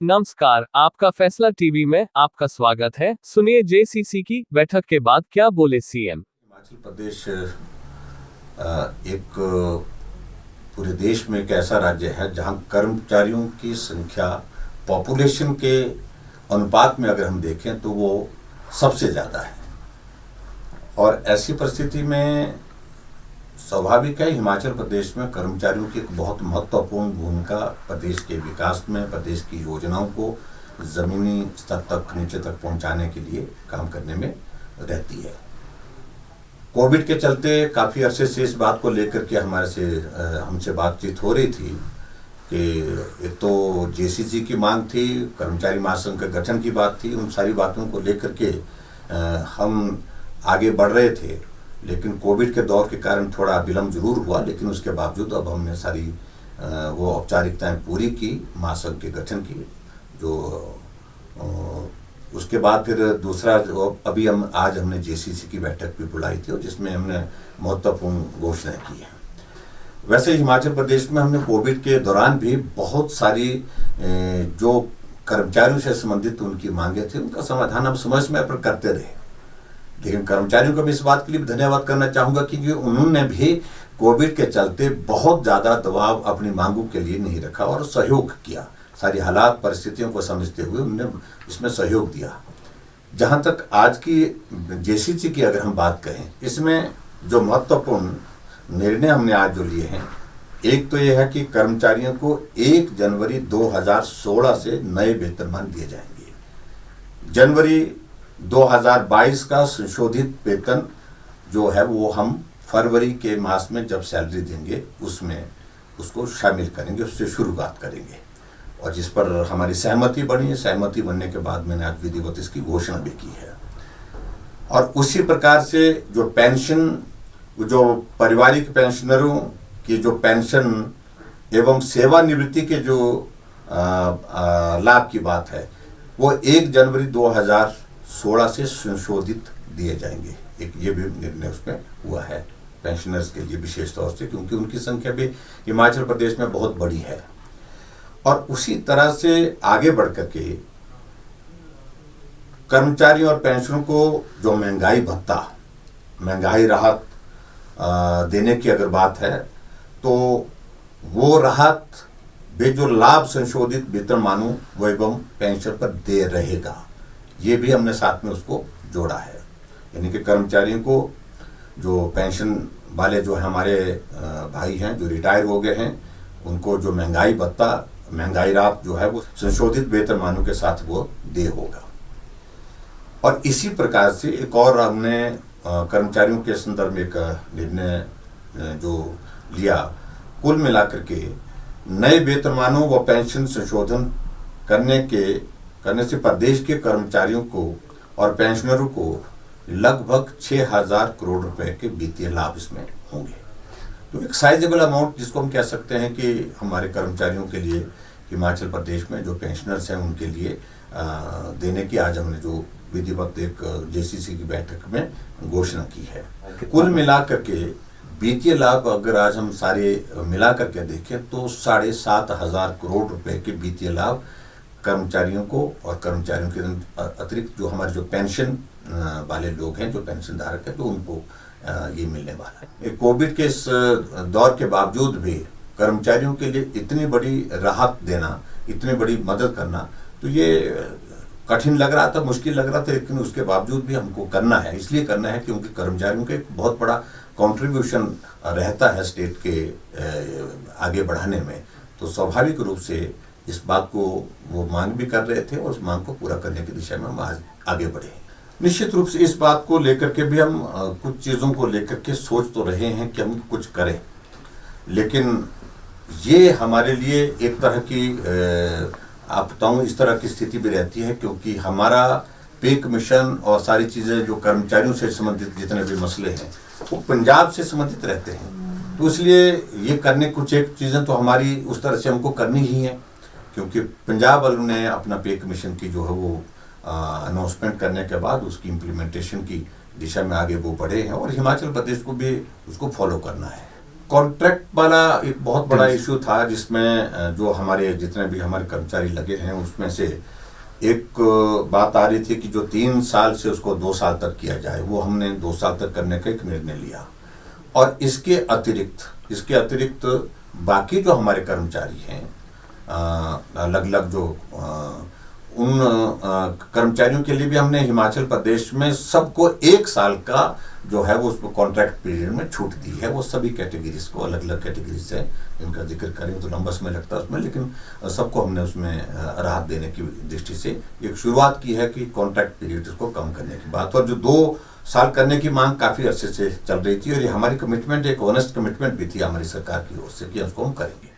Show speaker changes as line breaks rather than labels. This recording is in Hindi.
नमस्कार, आपका फैसला टीवी में आपका स्वागत है। सुनिए जेसीसी की बैठक के बाद क्या बोले सीएम।
हिमाचल प्रदेश एक पूरे देश में एक ऐसा राज्य है जहां कर्मचारियों की संख्या पॉपुलेशन के अनुपात में अगर हम देखें तो वो सबसे ज़्यादा है। और ऐसी परिस्थिति में स्वाभाविक है हिमाचल प्रदेश में कर्मचारियों की एक बहुत महत्वपूर्ण भूमिका प्रदेश के विकास में, प्रदेश की योजनाओं को ज़मीनी स्तर तक, नीचे तक पहुंचाने के लिए काम करने में रहती है। कोविड के चलते काफ़ी अरसे से इस बात को लेकर के हमसे बातचीत हो रही थी कि एक तो जेसीसी की मांग थी, कर्मचारी महासंघ के गठन की बात थी। उन सारी बातों को लेकर के हम आगे बढ़ रहे थे, लेकिन कोविड के दौर के कारण थोड़ा विलम्ब जरूर हुआ, लेकिन उसके बावजूद अब हमने सारी वो औपचारिकताएं पूरी की महासंघ के गठन की। जो उसके बाद फिर दूसरा जो अभी आज हमने जेसीसी की बैठक भी बुलाई थी और जिसमें हमने महत्वपूर्ण घोषणा की है। वैसे हिमाचल प्रदेश में हमने कोविड के दौरान भी बहुत सारी जो कर्मचारियों से संबंधित उनकी मांगे थी उनका समाधान हम समय समय पर करते रहे। लेकिन कर्मचारियों को मैं इस बात के लिए धन्यवाद करना चाहूँगा क्योंकि उन्होंने भी कोविड के चलते बहुत ज़्यादा दबाव अपनी मांगों के लिए नहीं रखा और सहयोग किया। सारी हालात परिस्थितियों को समझते हुए उन्होंने इसमें सहयोग दिया। जहाँ तक आज की जेसीसी की अगर हम बात करें, इसमें जो महत्वपूर्ण निर्णय हमने आज जो लिए हैं, एक तो ये है कि कर्मचारियों को 1 जनवरी 2016 से नए वेतनमान दिए जाएंगे। जनवरी 2022 का संशोधित वेतन जो है वो हम फरवरी के मास में जब सैलरी देंगे उसमें उसको शामिल करेंगे, उससे शुरुआत करेंगे और जिस पर हमारी सहमति बनी है। सहमति बनने के बाद मैंने आज विधिवत इसकी घोषणा भी की है। और उसी प्रकार से जो पेंशन, जो पारिवारिक पेंशनरों की जो पेंशन एवं सेवानिवृत्ति के जो लाभ की बात है वो 1 जनवरी 2016 से संशोधित दिए जाएंगे। एक ये भी निर्णय उसमें हुआ है पेंशनर्स के लिए विशेष तौर से, क्योंकि उनकी संख्या भी हिमाचल प्रदेश में बहुत बड़ी है। और उसी तरह से आगे बढ़ करके कर्मचारियों और पेंशनरों को जो महंगाई भत्ता, महंगाई राहत देने की अगर बात है तो वो राहत भी जो लाभ संशोधित वेतनमानों व एवं पेंशन पर दे रहेगा, ये भी हमने साथ में उसको जोड़ा है। यानी कि कर्मचारियों को जो पेंशन वाले जो हमारे भाई हैं जो रिटायर हो गए हैं, उनको जो महंगाई भत्ता, महंगाई राहत जो है वो संशोधित वेतनमानों के साथ वो दे होगा। और इसी प्रकार से एक और हमने कर्मचारियों के संदर्भ में एक निर्णय जो लिया, कुल मिलाकर के नए वेतनमानों व पेंशन संशोधन करने से प्रदेश के कर्मचारियों को और पेंशनरों को लगभग 6,000 करोड़ रुपए के वित्तीय लाभ इसमें होंगे। तो एक साइजेबल अमाउंट जिसको हम कह सकते हैं कि हमारे कर्मचारियों के लिए हिमाचल प्रदेश में जो पेंशनर्स हैं उनके लिए देने की आज हमने जो विधिवत एक जेसीसी की बैठक में घोषणा की है। कुल मिलाकर के वित्तीय लाभ अगर आज हम सारे मिला करके देखें तो 7,500 करोड़ रुपए के वित्तीय लाभ कर्मचारियों को और कर्मचारियों के अतिरिक्त जो हमारे जो पेंशन वाले लोग हैं, जो पेंशन धारक हैं, तो उनको ये मिलने वाला है। कोविड के इस दौर के बावजूद भी कर्मचारियों के लिए इतनी बड़ी राहत देना, इतनी बड़ी मदद करना, तो ये कठिन लग रहा था, मुश्किल लग रहा था, लेकिन उसके बावजूद भी हमको करना है। इसलिए करना है क्योंकि कर्मचारियों का एक बहुत बड़ा कंट्रीब्यूशन रहता है स्टेट के आगे बढ़ाने में। तो स्वाभाविक रूप से इस बात को वो मांग भी कर रहे थे और उस मांग को पूरा करने की दिशा में हम आज आगे बढ़े। निश्चित रूप से इस बात को लेकर के भी हम कुछ चीज़ों को लेकर के सोच तो रहे हैं कि हम कुछ करें, लेकिन ये हमारे लिए एक तरह की आप बताऊँ इस तरह की स्थिति भी रहती है क्योंकि हमारा पे कमीशन और सारी चीज़ें जो कर्मचारियों से संबंधित जितने भी मसले हैं वो पंजाब से संबंधित रहते हैं। तो इसलिए ये करने कुछ एक चीज़ें तो हमारी उस तरह से हमको करनी ही है क्योंकि पंजाब वालों ने अपना पे कमीशन की जो है वो अनाउंसमेंट करने के बाद उसकी इम्प्लीमेंटेशन की दिशा में आगे वो बढ़े हैं और हिमाचल प्रदेश को भी उसको फॉलो करना है। कॉन्ट्रैक्ट वाला एक बहुत बड़ा इश्यू था, जिसमें जो हमारे जितने भी हमारे कर्मचारी लगे हैं उसमें से एक बात आ रही थी कि जो 3 साल से उसको 2 साल तक किया जाए, वो हमने 2 साल तक करने का एक निर्णय लिया। और इसके अतिरिक्त बाकी जो हमारे कर्मचारी हैं, अलग अलग जो उन कर्मचारियों के लिए भी हमने हिमाचल प्रदेश में सबको 1 साल का जो है वो उसको कॉन्ट्रैक्ट पीरियड में छूट दी है। वो सभी कैटेगरीज को, अलग अलग कैटेगरीज है, इनका जिक्र करें तो लंबा समय लगता है उसमें, लेकिन सबको हमने उसमें राहत देने की दृष्टि से एक शुरुआत की है कि कॉन्ट्रैक्ट पीरियड इसको कम करने की बात। और जो 2 साल करने की मांग काफ़ी अरसे से चल रही थी, और ये हमारी कमिटमेंट, एक ऑनेस्ट कमिटमेंट भी थी हमारी सरकार की ओर से कि उसको हम करेंगे।